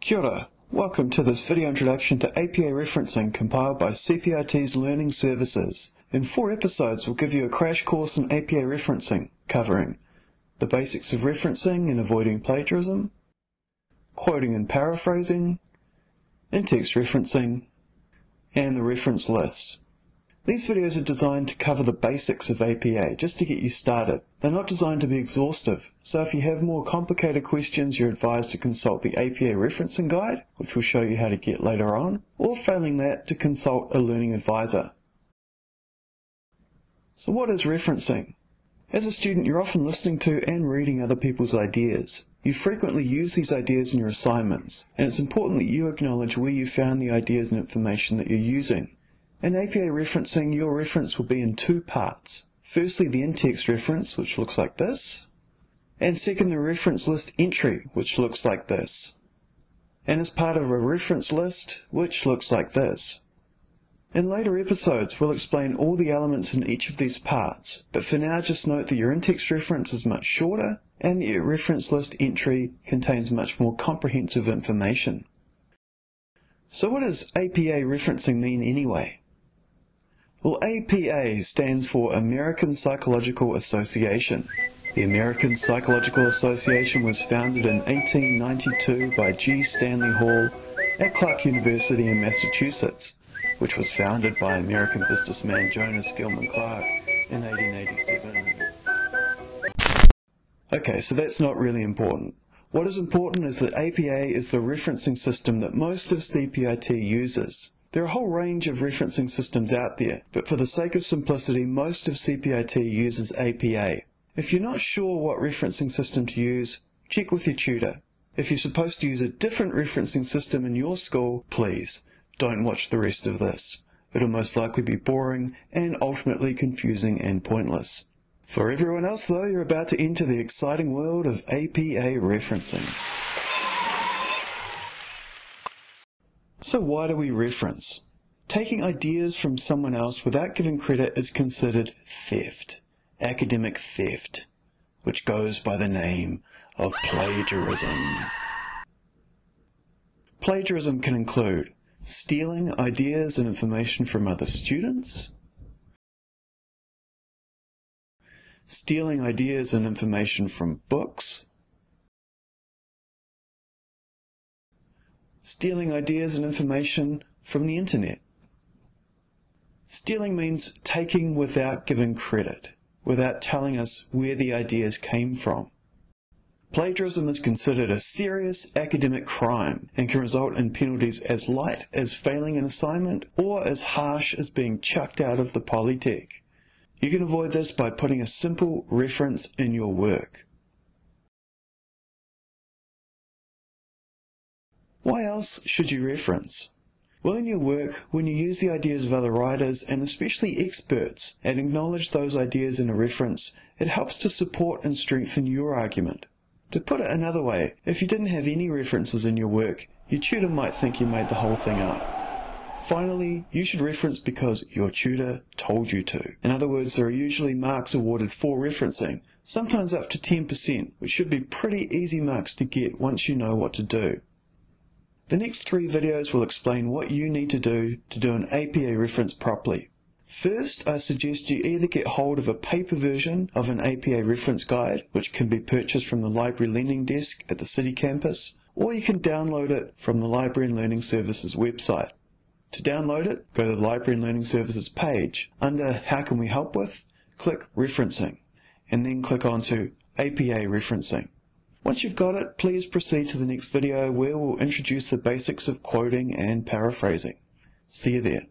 Kia ora. Welcome to this video introduction to APA referencing compiled by CPIT's Learning Services. In 4 episodes we'll give you a crash course in APA referencing, covering the basics of referencing and avoiding plagiarism, quoting and paraphrasing, in-text referencing, and the reference list. These videos are designed to cover the basics of APA, just to get you started. They're not designed to be exhaustive, so if you have more complicated questions, you're advised to consult the APA referencing guide, which we'll show you how to get later on, or failing that, to consult a learning advisor. So what is referencing? As a student, you're often listening to and reading other people's ideas. You frequently use these ideas in your assignments, and it's important that you acknowledge where you found the ideas and information that you're using. In APA referencing, your reference will be in 2 parts. Firstly, the in-text reference, which looks like this, and second, the reference list entry, which looks like this, and as part of a reference list, which looks like this. In later episodes, we'll explain all the elements in each of these parts, but for now just note that your in-text reference is much shorter, and the reference list entry contains much more comprehensive information. So what does APA referencing mean anyway? Well, APA stands for American Psychological Association. The American Psychological Association was founded in 1892 by G. Stanley Hall at Clark University in Massachusetts, which was founded by American businessman Jonas Gilman Clark in 1887. Okay, so that's not really important. What is important is that APA is the referencing system that most of CPIT uses. There are a whole range of referencing systems out there, but for the sake of simplicity, most of CPIT uses APA. If you're not sure what referencing system to use, check with your tutor. If you're supposed to use a different referencing system in your school, please don't watch the rest of this. It'll most likely be boring and ultimately confusing and pointless. For everyone else though, you're about to enter the exciting world of APA referencing. So why do we reference? Taking ideas from someone else without giving credit is considered theft, academic theft, which goes by the name of plagiarism. Plagiarism can include stealing ideas and information from other students, stealing ideas and information from books, stealing ideas and information from the internet. Stealing means taking without giving credit, without telling us where the ideas came from. Plagiarism is considered a serious academic crime and can result in penalties as light as failing an assignment or as harsh as being chucked out of the Polytech. You can avoid this by putting a simple reference in your work. Why else should you reference? Well, in your work, when you use the ideas of other writers, and especially experts, and acknowledge those ideas in a reference, it helps to support and strengthen your argument. To put it another way, if you didn't have any references in your work, your tutor might think you made the whole thing up. Finally, you should reference because your tutor told you to. In other words, there are usually marks awarded for referencing, sometimes up to 10%, which should be pretty easy marks to get once you know what to do. The next 3 videos will explain what you need to do an APA reference properly. First, I suggest you either get hold of a paper version of an APA reference guide, which can be purchased from the Library Lending Desk at the City campus, or you can download it from the Library and Learning Services website. To download it, go to the Library and Learning Services page. Under How Can We Help With, click Referencing, and then click onto APA referencing. Once you've got it, please proceed to the next video where we'll introduce the basics of quoting and paraphrasing. See you there.